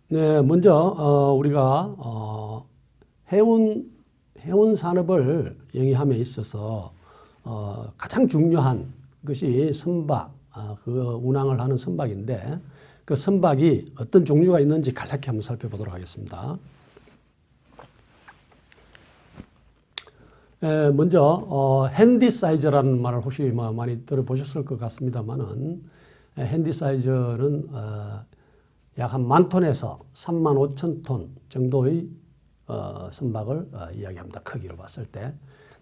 네, 먼저 우리가 해운 산업을 영위함에 있어서 가장 중요한 것이 선박, 그 운항을 하는 선박인데 그 선박이 어떤 종류가 있는지 간략히 한번 살펴보도록 하겠습니다. 먼저 핸디사이즈라는 말을 혹시 많이 들어보셨을 것 같습니다만은 핸디사이즈는 약 한 10,000톤에서 35,000톤 정도의 선박을 이야기합니다. 크기로 봤을 때.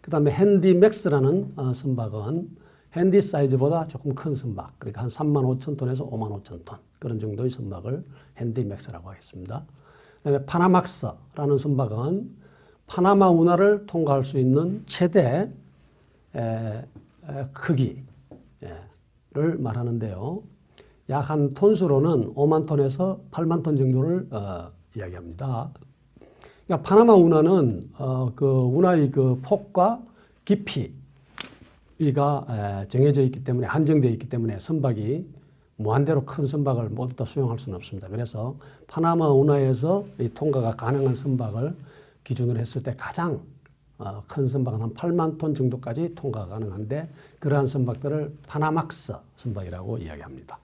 그 다음에 핸디맥스라는 선박은 핸디사이즈보다 조금 큰 선박, 그러니까 한 35,000톤에서 55,000톤 그런 정도의 선박을 핸디맥스라고 하겠습니다. 그 다음에 파나막스라는 선박은 파나마 운하를 통과할 수 있는 최대 크기를 말하는데요. 약 한 톤수로는 5만 톤에서 8만 톤 정도를 이야기합니다. 그러니까 파나마 운하는 그 운하의 그 폭과 깊이가 정해져 있기 때문에 한정되어 있기 때문에 선박이 무한대로 큰 선박을 모두 다 수용할 수는 없습니다. 그래서 파나마 운하에서 이 통과가 가능한 선박을 기준으로 했을 때 가장 큰 선박은 한 8만 톤 정도까지 통과가 가능한데 그러한 선박들을 파나막스 선박이라고 이야기합니다.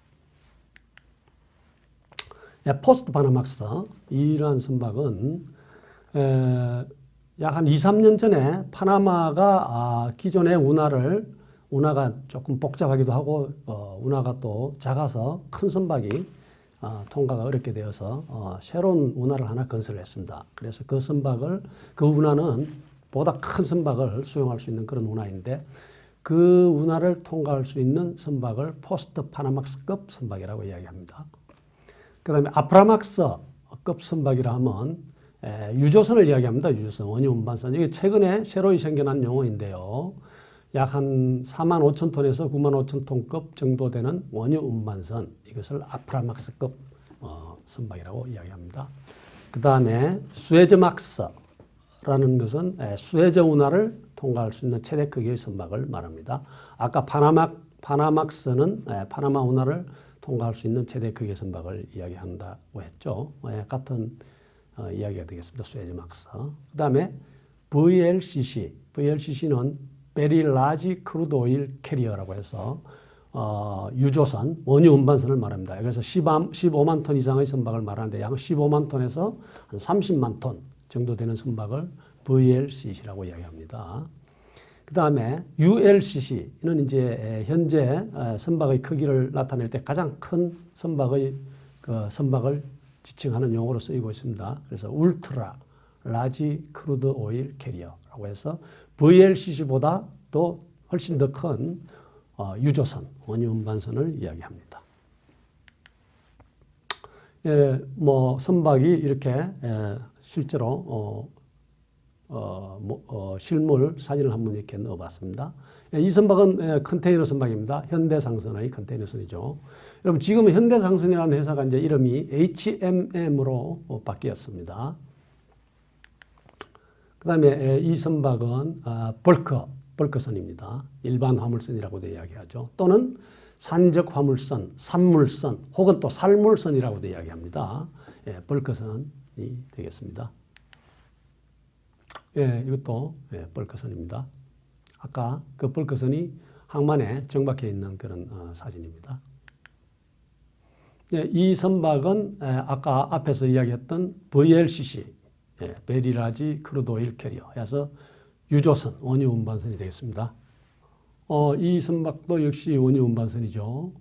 포스트 파나막스 이러한 선박은 약 한 2, 3년 전에 파나마가 기존의 운하가 조금 복잡하기도 하고 운하가 또 작아서 큰 선박이 통과가 어렵게 되어서 새로운 운하를 하나 건설을 했습니다. 그래서 그 운하는 보다 큰 선박을 수용할 수 있는 그런 운하인데 그 운하를 통과할 수 있는 선박을 포스트 파나막스급 선박이라고 이야기합니다. 그 다음에 아프라막스급 선박이라 하면 유조선을 이야기합니다. 유조선, 원유 운반선. 이게 최근에 새로 생겨난 용어인데요. 약 한 4만 5천 톤에서 9만 5천 톤급 정도 되는 원유 운반선. 이것을 아프라막스급 선박이라고 이야기합니다. 그 다음에 수에즈막스라는 것은 수에즈 운하를 통과할 수 있는 최대 크기의 선박을 말합니다. 아까 파나막스는 파나마 운하를 통과할 수 있는 최대 크기의 선박을 이야기한다고 했죠. 같은 이야기가 되겠습니다. 수에즈막스. 그 다음에 VLCC는 Very Large Crude Oil Carrier라고 해서 유조선, 원유 운반선을 말합니다. 그래서 15만 톤 이상의 선박을 말하는데 약 15만 톤에서 한 30만 톤 정도 되는 선박을 VLCC라고 이야기합니다. 그 다음에 ULCC는 이제 현재 선박의 크기를 나타낼 때 가장 큰 선박을 지칭하는 용어로 쓰이고 있습니다. 그래서 울트라 라지 크루드 오일 캐리어라고 해서 VLCC보다 또 훨씬 더 큰 유조선, 원유 운반선을 이야기합니다. 선박이 이렇게 실제로 실물 사진을 한번 이렇게 넣어봤습니다. 이 선박은 컨테이너 선박입니다. 현대상선의 컨테이너선이죠. 여러분 지금 현대상선이라는 회사가 이제 이름이 HMM으로 바뀌었습니다. 그 다음에 이 선박은 벌크선입니다. 일반 화물선이라고도 이야기하죠. 또는 산적 화물선, 산물선 혹은 또 살물선이라고도 이야기합니다. 벌크선이 되겠습니다. 이것도 벌크선입니다. 아까 그 벌크선이 항만에 정박해 있는 그런 사진입니다. 이 선박은 아까 앞에서 이야기했던 VLCC, Very Large Crude Oil Carrier 해서 유조선, 원유 운반선이 되겠습니다. 이 선박도 역시 원유 운반선이죠.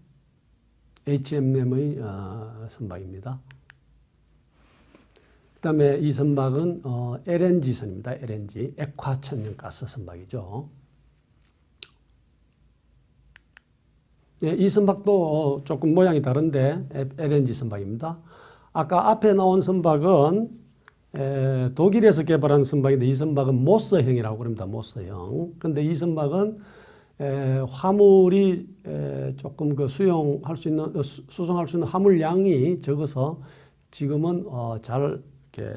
HMM의 선박입니다. 그 다음에 이 선박은 LNG선입니다. LNG, 액화천연가스 선박이죠. 이 선박도 조금 모양이 다른데 LNG 선박입니다. 아까 앞에 나온 선박은 독일에서 개발한 선박인데 이 선박은 모스형이라고 그럽니다. 모스형. 그런데 이 선박은 화물이 조금 수송할 수 있는 화물량이 적어서 지금은 잘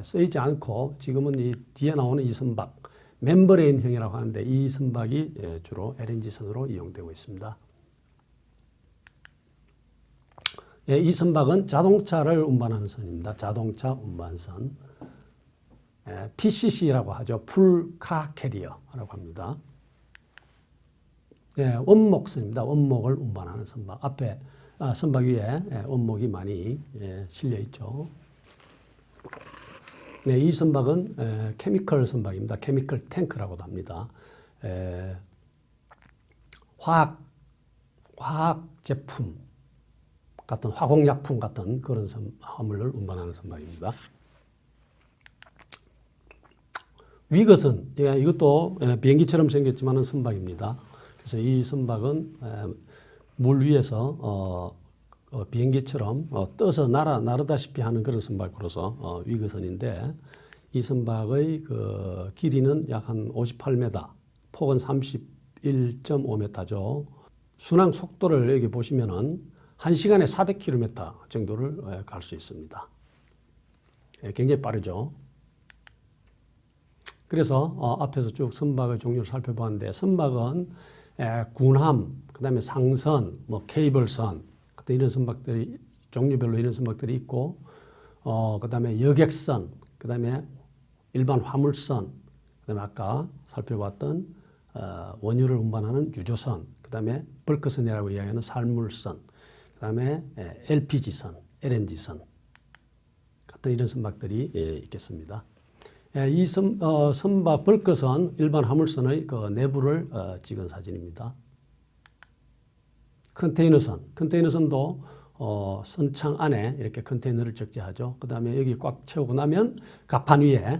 쓰이지 않고 지금은 이 뒤에 나오는 이 선박 멤버레인형이라고 하는데 이 선박이 주로 LNG선으로 이용되고 있습니다. 이 선박은 자동차를 운반하는 선입니다. 자동차 운반선. PCC라고 하죠. 풀카 캐리어라고 합니다. 원목선입니다. 원목을 운반하는 선박. 앞에 선박 위에 원목이 많이 실려 있죠. 이 선박은 케미컬 선박입니다. 케미컬 탱크라고도 합니다. 화학 제품 같은 화공약품 같은 그런 화물을 운반하는 선박입니다. 위거선, 이것도 비행기처럼 생겼지만 선박입니다. 그래서 이 선박은 물 위에서 비행기처럼 떠서 나르다시피 하는 그런 선박으로서 위거선인데, 이 선박의 그 길이는 약 한 58m, 폭은 31.5m죠. 순항 속도를 여기 보시면은 1시간에 400km 정도를 갈 수 있습니다. 굉장히 빠르죠. 그래서 앞에서 쭉 선박의 종류를 살펴봤는데, 선박은 군함, 그다음에 상선, 케이블선, 이런 선박들이 종류별로 이런 선박들이 있고, 그다음에 여객선, 그다음에 일반 화물선, 그다음에 아까 살펴봤던 원유를 운반하는 유조선, 그다음에 벌크선이라고 이야기하는 살물선, 그다음에 LPG선, LNG선 같은 이런 선박들이 있겠습니다. 이 선박 벌크선, 일반 화물선의 그 내부를 찍은 사진입니다. 컨테이너선도 선창 안에 이렇게 컨테이너를 적재하죠. 그 다음에 여기 꽉 채우고 나면 갑판 위에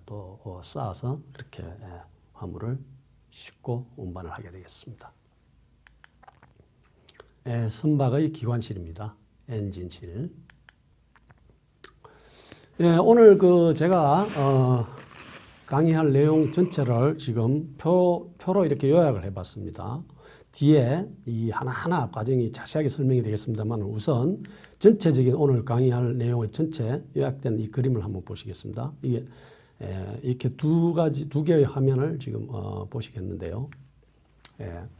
또 쌓아서 그렇게 화물을 싣고 운반을 하게 되겠습니다. 선박의 기관실입니다. 엔진실. 오늘 제가 강의할 내용 전체를 지금 표로 이렇게 요약을 해봤습니다. 뒤에 이 하나하나 과정이 자세하게 설명이 되겠습니다만, 우선 전체적인 오늘 강의할 내용의 전체 요약된 이 그림을 한번 보시겠습니다. 이게 이렇게 두 개의 화면을 지금 보시겠는데요.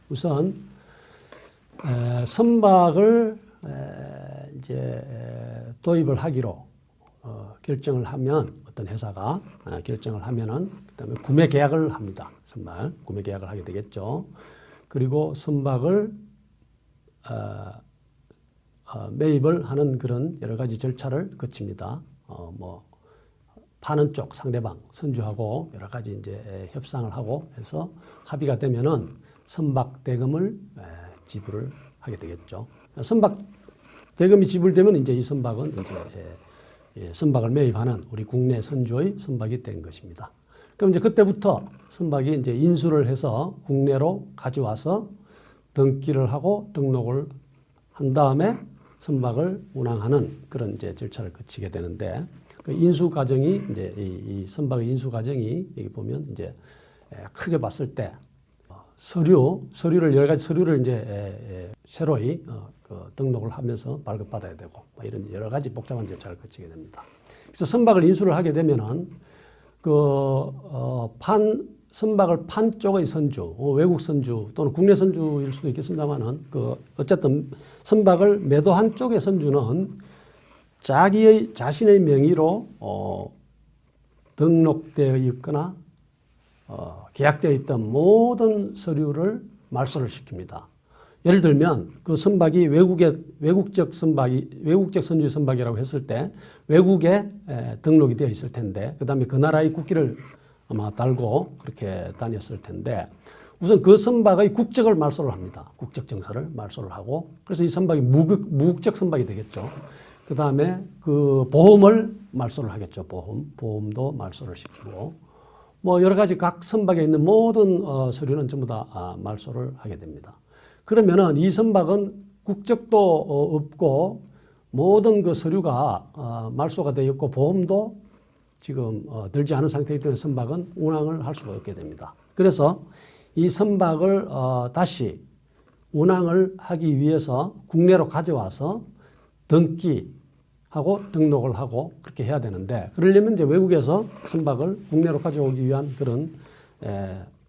우선 선박을 이제 도입을 하기로 결정을 하면, 어떤 회사가 결정을 하면은 그다음에 구매 계약을 합니다. 선박 구매 계약을 하게 되겠죠. 그리고 선박을 매입을 하는 그런 여러 가지 절차를 거칩니다. 파는 쪽 상대방 선주하고 여러 가지 이제 협상을 하고 해서 합의가 되면은 선박 대금을 지불을 하게 되겠죠. 선박 대금이 지불되면 이제 이 선박은 이제 선박을 매입하는 우리 국내 선주의 선박이 된 것입니다. 그럼 이제 그때부터 선박이 이제 인수를 해서 국내로 가져와서 등기를 하고 등록을 한 다음에 선박을 운항하는 그런 이제 절차를 거치게 되는데, 그 인수 과정이 이제 이 선박의 인수 과정이 여기 보면 이제 크게 봤을 때 서류를 여러 가지 서류를 이제 새로이 등록을 하면서 발급받아야 되고 이런 여러 가지 복잡한 절차를 거치게 됩니다. 그래서 선박을 인수를 하게 되면은 선박을 판 쪽의 선주, 외국 선주 또는 국내 선주일 수도 있겠습니다만은 어쨌든 선박을 매도한 쪽의 선주는 자신의 명의로 등록되어 있거나 계약되어 있던 모든 서류를 말소를 시킵니다. 예를 들면 그 선박이 외국적 선주의 선박이라고 했을 때 외국에 등록이 되어 있을 텐데, 그 다음에 그 나라의 국기를 아마 달고 그렇게 다녔을 텐데, 우선 그 선박의 국적을 말소를 합니다. 국적 정서를 말소를 하고, 그래서 이 선박이 무국적 선박이 되겠죠. 그 다음에 그 보험을 말소를 하겠죠. 보험도 말소를 시키고, 여러 가지 각 선박에 있는 모든 서류는 전부 다 말소를 하게 됩니다. 그러면은 이 선박은 국적도 없고 모든 그 서류가 말소가 되어 있고 보험도 지금 들지 않은 상태이기 때문에 선박은 운항을 할 수가 없게 됩니다. 그래서 이 선박을 다시 운항을 하기 위해서 국내로 가져와서 등기하고 등록을 하고 그렇게 해야 되는데, 그러려면 이제 외국에서 선박을 국내로 가져오기 위한 그런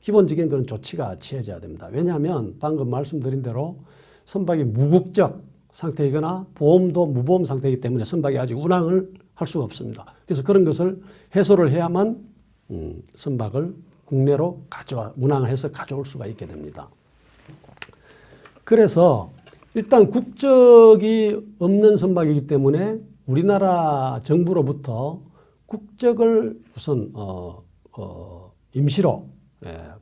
기본적인 그런 조치가 취해져야 됩니다. 왜냐하면 방금 말씀드린 대로 선박이 무국적 상태이거나 보험도 무보험 상태이기 때문에 선박이 아직 운항을 할 수가 없습니다. 그래서 그런 것을 해소를 해야만 선박을 국내로 운항을 해서 가져올 수가 있게 됩니다. 그래서 일단 국적이 없는 선박이기 때문에 우리나라 정부로부터 국적을 우선 임시로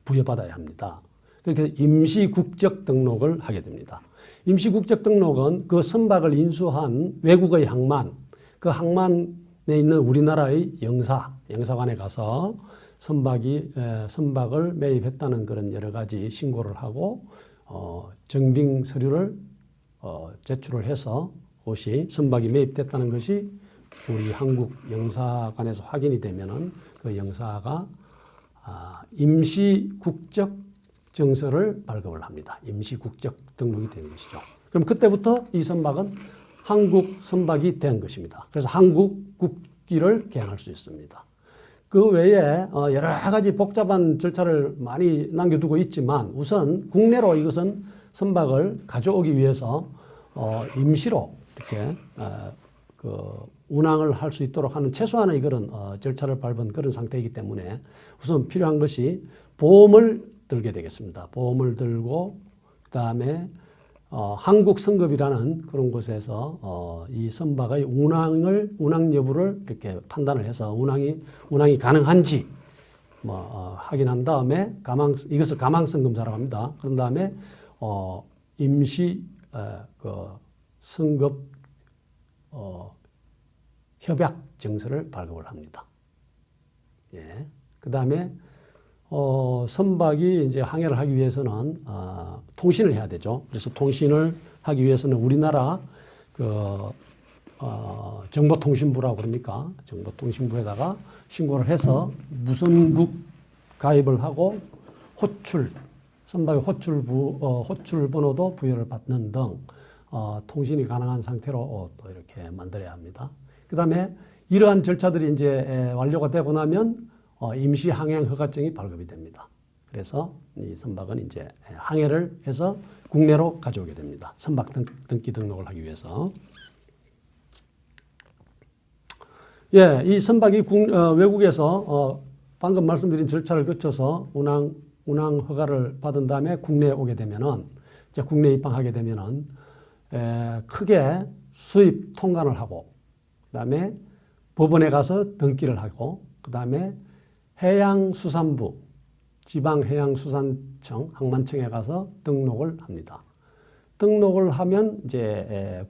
부여받아야 합니다. 그래서 임시 국적 등록을 하게 됩니다. 임시 국적 등록은 그 선박을 인수한 외국의 항만, 그 항만에 있는 우리나라의 영사관에 가서 선박을 매입했다는 그런 여러 가지 신고를 하고 정빙 서류를 제출을 해서 그것이 선박이 매입됐다는 것이 우리 한국 영사관에서 확인이 되면은 그 영사가 임시 국적 정서를 발급을 합니다. 임시 국적 등록이 되는 것이죠. 그럼 그때부터 이 선박은 한국 선박이 된 것입니다. 그래서 한국 국기를 개항할 수 있습니다. 그 외에 여러 가지 복잡한 절차를 많이 남겨두고 있지만 우선 국내로 이것은 선박을 가져오기 위해서 임시로 이렇게 운항을 할 수 있도록 하는 최소한의 그런 절차를 밟은 그런 상태이기 때문에 우선 필요한 것이 보험을 들게 되겠습니다. 보험을 들고 그다음에 한국성급이라는 그런 곳에서 이 선박의 운항 여부를 이렇게 판단을 해서 운항이 가능한지 확인한 다음에 이것을 가망성 검사라고 합니다. 그런 다음에 임시 성급 협약 정서를 발급을 합니다. 예. 그 다음에 선박이 이제 항해를 하기 위해서는 통신을 해야 되죠. 그래서 통신을 하기 위해서는 우리나라 정보통신부라고 그럽니까? 정보통신부에다가 신고를 해서 무선국 가입을 하고 선박의 호출 번호도 부여를 받는 등 통신이 가능한 상태로 또 이렇게 만들어야 합니다. 그 다음에 이러한 절차들이 이제 완료가 되고 나면 임시 항행 허가증이 발급이 됩니다. 그래서 이 선박은 이제 항해를 해서 국내로 가져오게 됩니다. 선박 등기 등록을 하기 위해서. 예, 이 선박이 외국에서 방금 말씀드린 절차를 거쳐서 운항 허가를 받은 다음에 국내에 오게 되면은 이제 국내 입항하게 되면은 크게 수입 통관을 하고 그다음에 법원에 가서 등기를 하고 그다음에 해양수산부, 지방해양수산청, 항만청에 가서 등록을 합니다. 등록을 하면 이제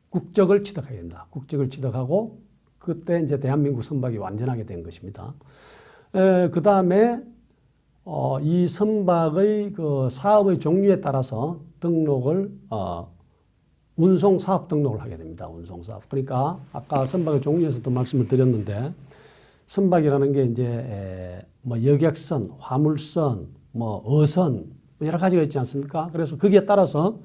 국적을 취득하게 됩니다. 국적을 취득하고 그때 이제 대한민국 선박이 완전하게 된 것입니다. 그 다음에 이 선박의 그 사업의 종류에 따라서 등록을 운송 사업 등록을 하게 됩니다. 운송 사업. 그러니까 아까 선박의 종류에서도 말씀을 드렸는데 선박이라는 게 이제 여객선, 화물선, 어선 여러 가지가 있지 않습니까? 그래서 거기에 따라서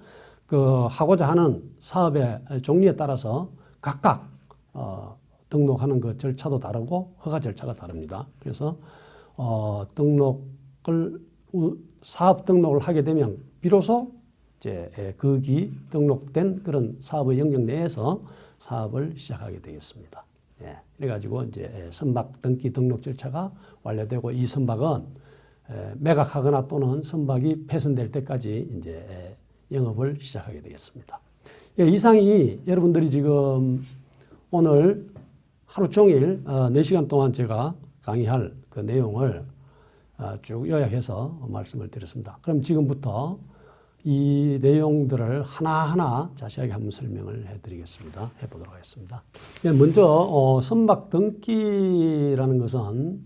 하고자 하는 사업의 종류에 따라서 각각 등록하는 그 절차도 다르고 허가 절차가 다릅니다. 그래서 사업 등록을 하게 되면 비로소 이제 거기 등록된 그런 사업의 영역 내에서 사업을 시작하게 되겠습니다. 예, 그래가지고 이제 선박 등기 등록 절차가 완료되고 이 선박은 매각하거나 또는 선박이 폐선될 때까지 이제 영업을 시작하게 되겠습니다. 예, 이상이 여러분들이 지금 오늘 하루 종일 4시간 동안 제가 강의할 그 내용을 쭉 요약해서 말씀을 드렸습니다. 그럼 지금부터 이 내용들을 하나하나 자세하게 한번 설명을 해드리겠습니다. 해보도록 하겠습니다. 먼저 선박 등기라는 것은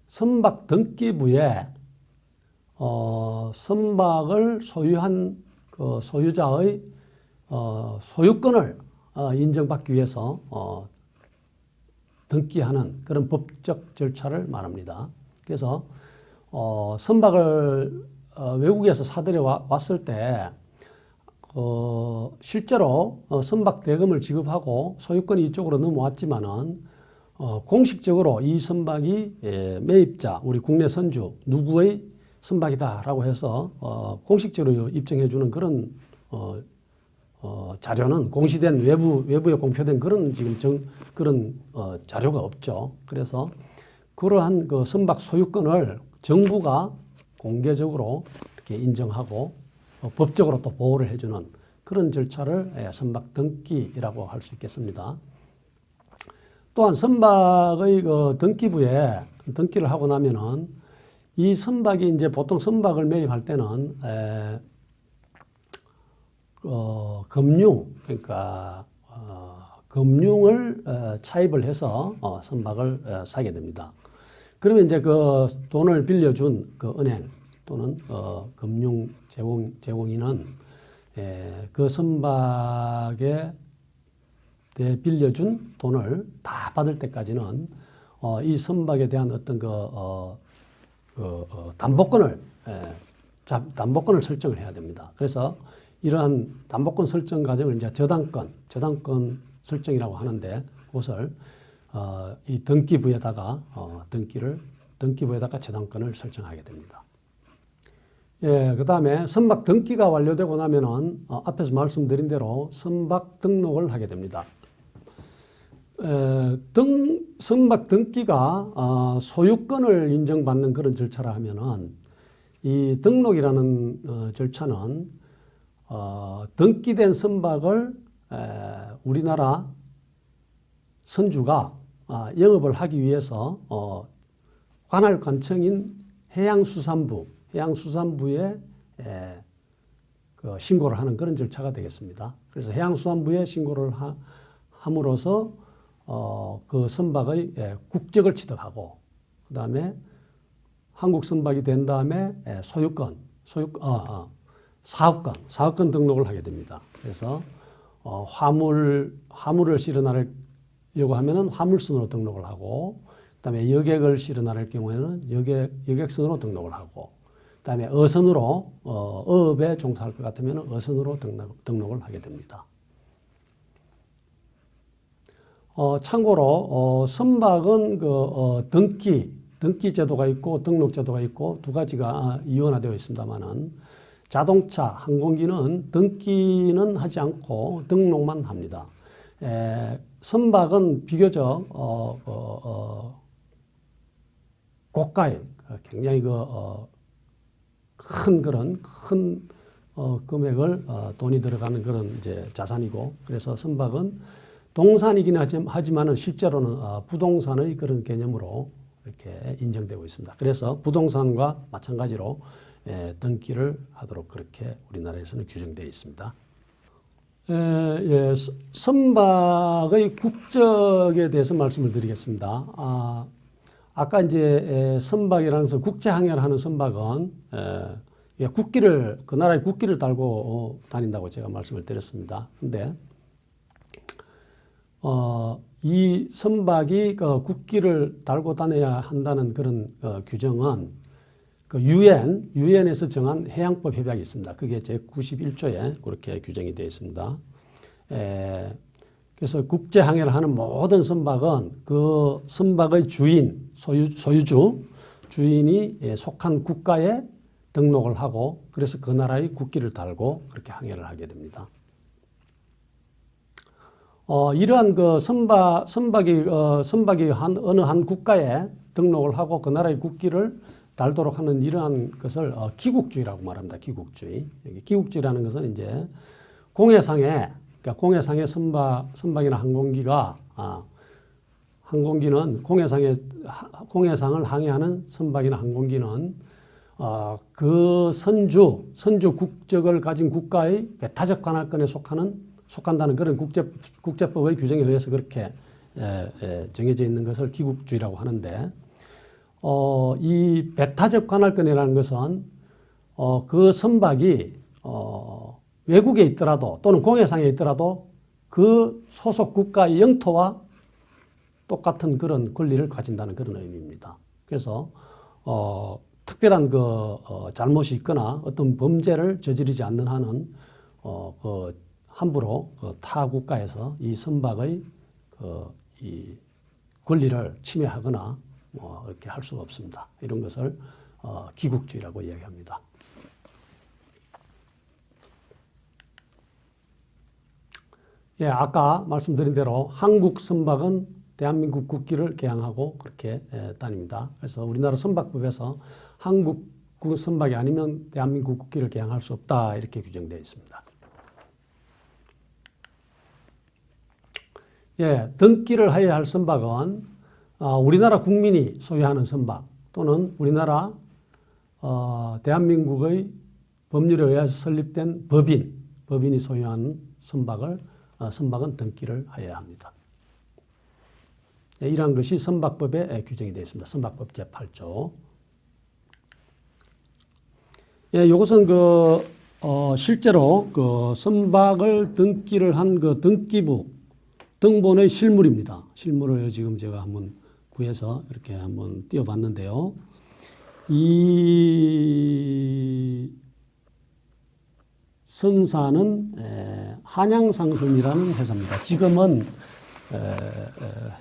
선박 등기부에 선박을 소유한 그 소유자의 소유권을 인정받기 위해서 등기하는 그런 법적 절차를 말합니다. 그래서 선박을 외국에서 사들여 왔을 때 실제로 선박 대금을 지급하고 소유권이 이쪽으로 넘어왔지만은 공식적으로 이 선박이 매입자 우리 국내 선주 누구의 선박이다라고 해서 공식적으로 입증해주는 그런 자료는 공시된 외부에 공표된 그런 지금 그런 자료가 없죠. 그래서 그러한 그 선박 소유권을 정부가 공개적으로 이렇게 인정하고 법적으로 또 보호를 해주는 그런 절차를 선박 등기라고 할 수 있겠습니다. 또한 선박의 그 등기부에 등기를 하고 나면은 이 선박이 이제 보통 선박을 매입할 때는 금융 그러니까 금융을 차입을 해서 선박을 사게 됩니다. 그러면 이제 그 돈을 빌려준 그 은행 또는 금융 제공인은 그 선박에 대해 빌려준 돈을 다 받을 때까지는 이 선박에 대한 어떤 담보권을 설정을 해야 됩니다. 그래서 이러한 담보권 설정 과정을 이제 저당권 설정이라고 하는데 그것을 이 등기부에다가 등기부에다가 저당권을 설정하게 됩니다. 예, 그 다음에 선박 등기가 완료되고 나면은 앞에서 말씀드린 대로 선박 등록을 하게 됩니다. 선박 등기가 소유권을 인정받는 그런 절차라 하면은 이 등록이라는 절차는 등기된 선박을 우리나라 선주가 영업을 하기 위해서 관할 관청인 해양수산부에 그 신고를 하는 그런 절차가 되겠습니다. 그래서 해양수산부에 신고를 함으로써 그 선박의 국적을 취득하고 그 다음에 한국 선박이 된 다음에 사업권 등록을 하게 됩니다. 그래서 화물을 실어 나르려고 하면은 화물선으로 등록을 하고, 그다음에 여객을 실어 나를 경우에는 여객선으로 등록을 하고, 그다음에 어선으로 어업에 종사할 것 같으면 어선으로 등록을 하게 됩니다. 참고로 선박은 등기 제도가 있고 등록 제도가 있고 두 가지가 이원화되어 있습니다만은 자동차, 항공기는 등기는 하지 않고 등록만 합니다. 선박은 비교적 고가의 굉장히 큰 금액을 돈이 들어가는 그런 이제 자산이고, 그래서 선박은 동산이긴 하지만은 실제로는 부동산의 그런 개념으로 이렇게 인정되고 있습니다. 그래서 부동산과 마찬가지로 등기를 하도록 그렇게 우리나라에서는 규정되어 있습니다. 선박의 국적에 대해서 말씀을 드리겠습니다. 아까 이제 선박이라는 것은 국제 항해를 하는 선박은 그 나라의 국기를 달고 다닌다고 제가 말씀을 드렸습니다. 근데 이 선박이 국기를 달고 다녀야 한다는 그런 규정은 유엔에서 정한 해양법 협약이 있습니다. 그게 제91조에 그렇게 규정이 되어 있습니다. 그래서 국제 항해를 하는 모든 선박은 그 선박의 주인이 속한 국가에 등록을 하고, 그래서 그 나라의 국기를 달고 그렇게 항해를 하게 됩니다. 이러한 선박이 어느 한 국가에 등록을 하고 그 나라의 국기를 달도록 하는 이러한 것을 기국주의라고 말합니다. 기국주의. 기국주의라는 것은 이제 공해상의 선박이나 항공기는 공해상을 항해하는 선박이나 항공기는 그 선주 국적을 가진 국가의 배타적 관할권에 속한다는 그런 국제법의 규정에 의해서 그렇게 정해져 있는 것을 기국주의라고 하는데, 이 배타적 관할권이라는 것은 그 선박이 외국에 있더라도 또는 공해상에 있더라도 그 소속 국가의 영토와 똑같은 그런 권리를 가진다는 그런 의미입니다. 그래서 특별한 잘못이 있거나 어떤 범죄를 저지르지 않는 한은 함부로 타 국가에서 이 선박의 이 권리를 침해하거나 이렇게 할 수가 없습니다. 이런 것을 기국주의라고 이야기합니다. 예, 아까 말씀드린 대로 한국 선박은 대한민국 국기를 개양하고 그렇게 다닙니다. 그래서 우리나라 선박법에서 한국 선박이 아니면 대한민국 국기를 개양할 수 없다 이렇게 규정되어 있습니다. 예, 등기를 하여야 할 선박은 우리나라 국민이 소유하는 선박 또는 우리나라 대한민국의 법률에 의해서 설립된 법인이 소유하는 선박은 등기를 하여야 합니다. 예, 이러한 것이 선박법에 규정이 되어 있습니다. 선박법 제8조. 예, 이것은 실제로 선박을 등기를 한 등기부 등본의 실물입니다. 실물을 지금 제가 한번 구해서 이렇게 한번 띄워봤는데요. 이 선사는 한양상선이라는 회사입니다. 지금은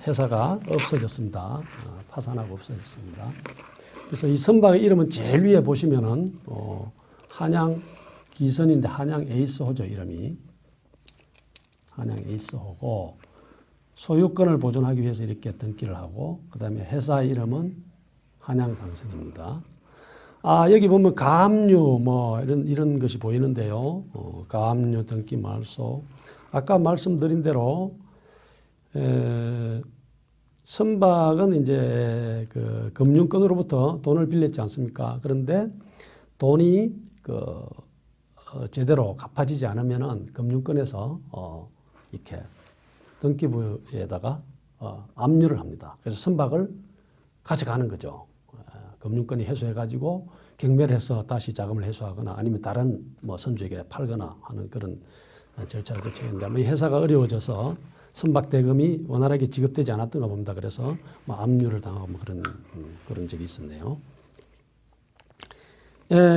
회사가 없어졌습니다. 파산하고 없어졌습니다. 그래서 이 선박의 이름은 제일 위에 보시면은 한양 기선인데 한양 에이스호죠. 이름이 한양 에이스호고 소유권을 보존하기 위해서 이렇게 등기를 하고 그 다음에 회사 이름은 한양상선입니다. 여기 보면 가압류 이런 것이 보이는데요. 가압류 등기 말소. 아까 말씀드린 대로 선박은 이제 금융권으로부터 돈을 빌렸지 않습니까? 그런데 돈이 제대로 갚아지지 않으면은 금융권에서 이렇게 등기부에다가 압류를 합니다. 그래서 선박을 가져가는 거죠. 금융권이 회수해가지고 경매를 해서 다시 자금을 회수하거나 아니면 다른 선주에게 팔거나 하는 그런 절차를 거쳐야 되는데 이 회사가 어려워져서 선박 대금이 원활하게 지급되지 않았던가 봅니다. 그래서 압류를 당하고 그런 적이 있었네요.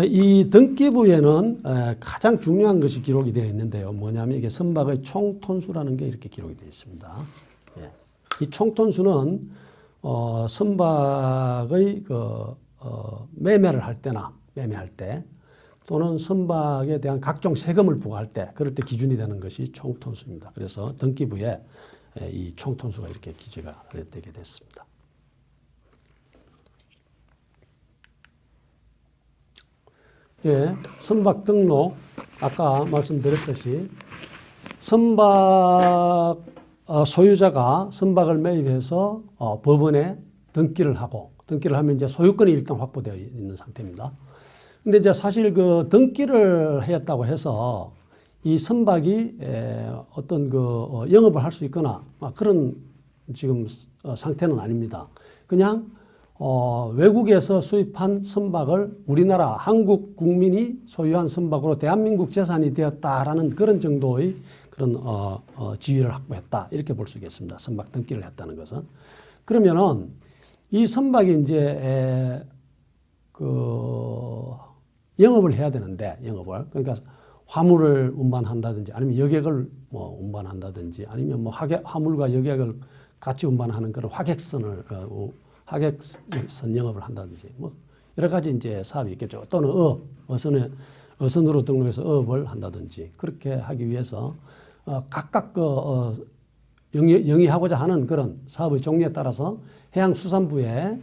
이 등기부에는 가장 중요한 것이 기록이 되어 있는데요. 뭐냐면 이게 선박의 총톤수라는 게 이렇게 기록이 되어 있습니다. 이 총톤수는 선박의 매매를 할 때나 매매할 때 또는 선박에 대한 각종 세금을 부과할 때 그럴 때 기준이 되는 것이 총톤수입니다. 그래서 등기부에 이 총톤수가 이렇게 기재가 되게 됐습니다. 예, 선박 등록 아까 말씀드렸듯이 선박 소유자가 선박을 매입해서 법원에 등기를 하면 이제 소유권이 일단 확보되어 있는 상태입니다. 근데 이제 사실 등기를 했다고 해서 이 선박이 어떤 영업을 할 수 있거나 그런 지금 상태는 아닙니다. 그냥 외국에서 수입한 선박을 우리나라 한국 국민이 소유한 선박으로 대한민국 재산이 되었다라는 그런 정도의 그런 지위를 확보했다 이렇게 볼 수 있겠습니다. 선박 등기를 했다는 것은. 그러면은 이 선박이 이제 영업을 해야 되는데 그러니까 화물을 운반한다든지 아니면 여객을 운반한다든지 아니면 화물과 여객을 같이 운반하는 그런 화객선 영업을 한다든지 여러 가지 이제 사업이 있겠죠. 또는 어선으로 등록해서 어업을 한다든지 그렇게 하기 위해서 각각 영위하고자 하는 그런 사업의 종류에 따라서 해양수산부에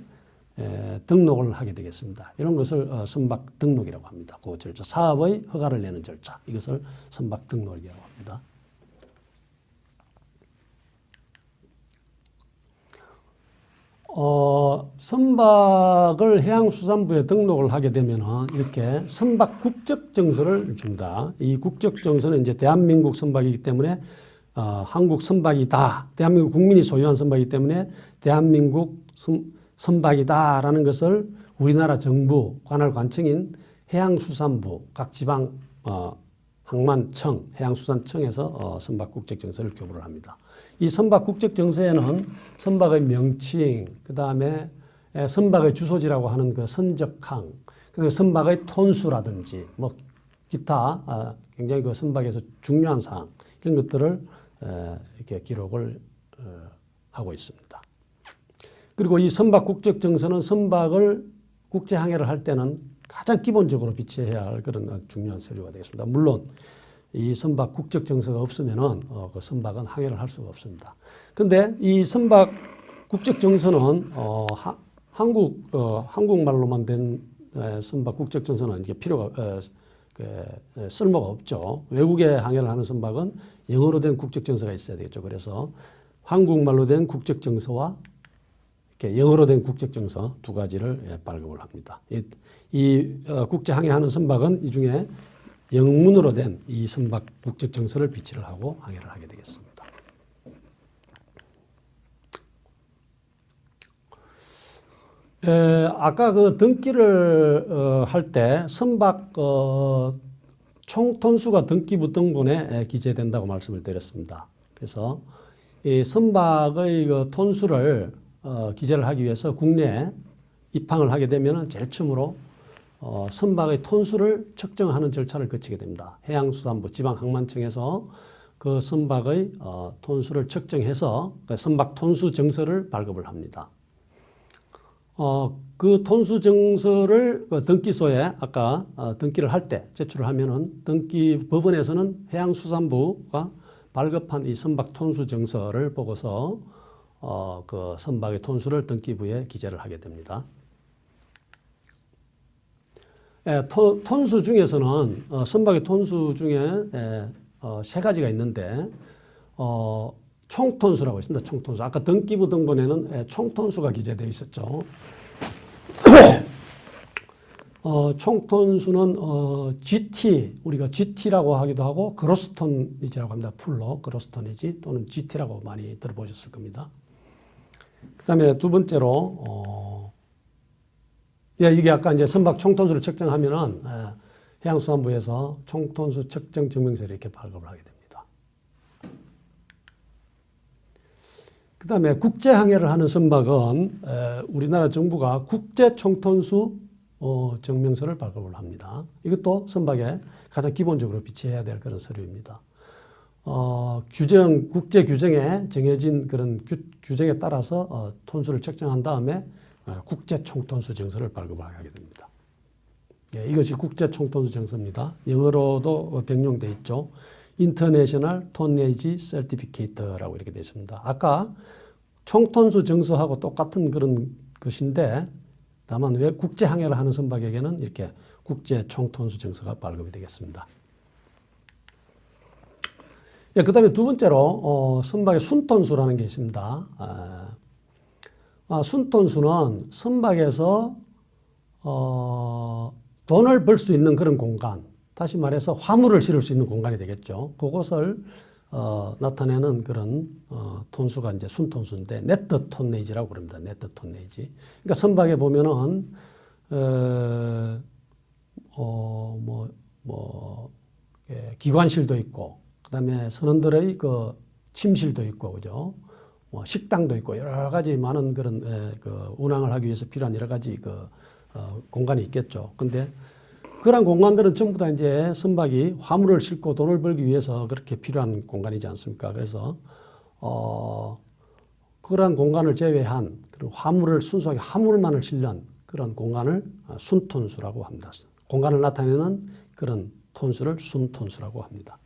등록을 하게 되겠습니다. 이런 것을 선박 등록이라고 합니다. 그 절차, 사업의 허가를 내는 절차, 이것을 선박 등록이라고 합니다. 선박을 해양수산부에 등록을 하게 되면은 이렇게 선박 국적증서를 줍니다. 이 국적증서는 이제 대한민국 선박이기 때문에 한국 선박이다. 대한민국 국민이 소유한 선박이기 때문에 대한민국 선박이다라는 것을 우리나라 정부 관할관청인 해양수산부 각 지방 항만청 해양수산청에서 선박 국적증서를 교부를 합니다. 이 선박 국적증서에는 선박의 명칭, 그 다음에 선박의 주소지라고 하는 그 선적항, 그다음에 선박의 톤수라든지 기타 굉장히 그 선박에서 중요한 사항 이런 것들을 이렇게 기록을 하고 있습니다. 그리고 이 선박 국적증서는 선박을 국제 항해를 할 때는 가장 기본적으로 비치해야 할 그런 중요한 서류가 되겠습니다. 물론 이 선박 국적 정서가 없으면은 그 선박은 항해를 할 수가 없습니다. 근데 이 선박 국적 정서는 한국말로만 된 선박 국적 정서는 이게 필요가 쓸모가 없죠. 외국에 항해를 하는 선박은 영어로 된 국적 정서가 있어야 되겠죠. 그래서 한국말로 된 국적 정서와 이렇게 영어로 된 국적 정서 두 가지를 발급을 합니다. 이 국제 항해하는 선박은 이 중에 영문으로 된 이 선박 국적 정서를 비치를 하고 항해를 하게 되겠습니다. 아까 그 등기를 할 때 선박 총 톤수가 등기부 등본에 기재된다고 말씀을 드렸습니다. 그래서 이 선박의 그 톤수를 기재를 하기 위해서 국내에 입항을 하게 되면 제일 처음으로 선박의 톤수를 측정하는 절차를 거치게 됩니다. 해양수산부 지방항만청에서 그 선박의 톤수를 측정해서 그 선박 톤수 정서를 발급을 합니다. 그 톤수 정서를 등기소에 아까 등기를 할 때 제출을 하면은 법원에서는 해양수산부가 발급한 이 선박 톤수 정서를 보고서 그 선박의 톤수를 등기부에 기재를 하게 됩니다. 톤수 중에서는 선박의 톤수 중에 세 가지가 있는데 총톤수라고 있습니다. 총톤수. 아까 등기부 등본에는 총톤수가 기재되어 있었죠. 총톤수는 GT, 우리가 GT라고 하기도 하고 그로스톤이지라고 합니다. 풀로 그로스톤이지 또는 GT라고 많이 들어보셨을 겁니다. 그 다음에 두 번째로 이게 아까 이제 선박 총톤수를 측정하면은 해양수산부에서 총톤수 측정 증명서를 이렇게 발급을 하게 됩니다. 그 다음에 국제항해를 하는 선박은 우리나라 정부가 국제총톤수 증명서를 발급을 합니다. 이것도 선박에 가장 기본적으로 비치해야 될 그런 서류입니다. 국제 규정에 정해진 그런 규정에 따라서 톤수를 측정한 다음에 국제총톤수 증서를 발급을 하게 됩니다. 이것이 국제총톤수 증서입니다. 영어로도 병용되어 있죠. International Tonnage Certificate라고 이렇게 되어 있습니다. 아까 총톤수 정서하고 똑같은 그런 것인데 다만 왜 국제항해를 하는 선박에게는 이렇게 국제총톤수 정서가 발급이 되겠습니다. 그 다음에 두 번째로 선박의 순톤수라는 게 있습니다. 순톤수는 선박에서 돈을 벌 수 있는 그런 공간, 다시 말해서 화물을 실을 수 있는 공간이 되겠죠. 그것을 나타내는 그런 톤수가 이제 순톤수인데 네트 톤네이지라고 그럽니다. 네트 톤네이지. 그러니까 선박에 보면은 기관실도 있고, 그다음에 선원들의 그 침실도 있고, 그죠? 식당도 있고 여러 가지 많은 그런 그 운항을 하기 위해서 필요한 여러 가지 그 공간이 있겠죠. 근데 그런 공간들은 전부 다 이제 선박이 화물을 싣고 돈을 벌기 위해서 그렇게 필요한 공간이지 않습니까? 그래서 그러한 공간을 제외한 그런 화물을 순수하게 화물만을 실는 그런 공간을 순톤수라고 합니다. 공간을 나타내는 그런 톤수를 순톤수라고 합니다.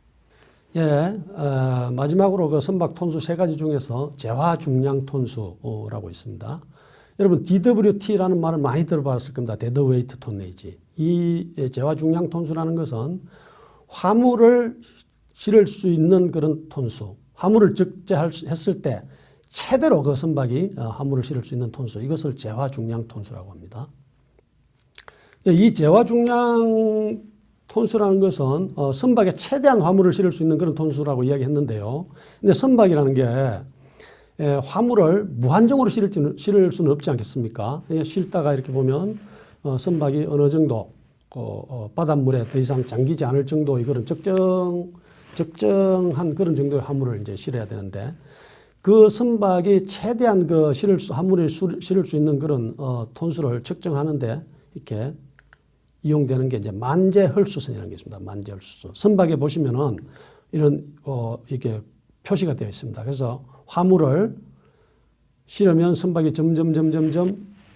마지막으로 그 선박 톤수 세 가지 중에서 재화 중량 톤수라고 있습니다. 여러분 DWT라는 말을 많이 들어봤을 겁니다. 데드웨이트 톤네이지. 이 재화 중량 톤수라는 것은 화물을 실을 수 있는 그런 톤수, 화물을 적재했을 때 최대로 그 선박이 화물을 실을 수 있는 톤수, 이것을 재화 중량 톤수라고 합니다. 이 재화 중량 톤수라는 것은 선박에 최대한 화물을 실을 수 있는 그런 톤수라고 이야기했는데요. 근데 선박이라는 게 화물을 무한정으로 실을 수는 없지 않겠습니까? 실다가 이렇게 보면 선박이 어느 정도 바닷물에 더 이상 잠기지 않을 정도의 그런 적정한 그런 정도의 화물을 이제 실어야 되는데, 그 선박이 최대한 그 화물을 실을 수 있는 그런 톤수를 측정하는데 이렇게 이용되는 게 이제 만재헐수선이라는 게 있습니다. 만재헐수선. 선박에 보시면은 이런 이렇게 표시가 되어 있습니다. 그래서 화물을 실으면 선박이 점점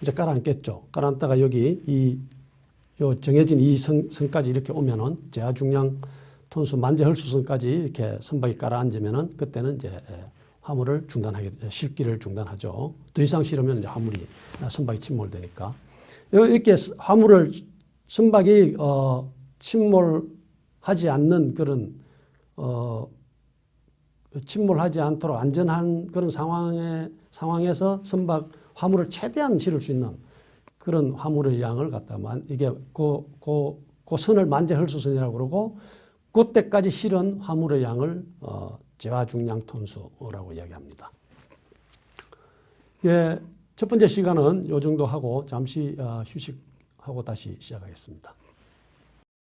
이제 깔아앉겠죠. 깔아앉다가 여기 요 정해진 이 선까지 이렇게 오면은 제하 중량 톤수 만재 헐수선까지 이렇게 선박이 깔아앉으면은 그때는 이제 화물을 실기를 중단하죠. 더 이상 실으면 이제 선박이 침몰되니까. 이렇게 선박이 침몰하지 않는 그런 침몰하지 않도록 안전한 그런 상황에서 화물을 최대한 실을 수 있는 그런 화물의 양을 갖다가 이게 그 선을 만재 헐수선이라고 그러고 그때까지 실은 화물의 양을 제화 중량 톤수라고 이야기합니다. 예, 첫 번째 시간은 요 정도 하고 잠시 휴식하고 다시 시작하겠습니다.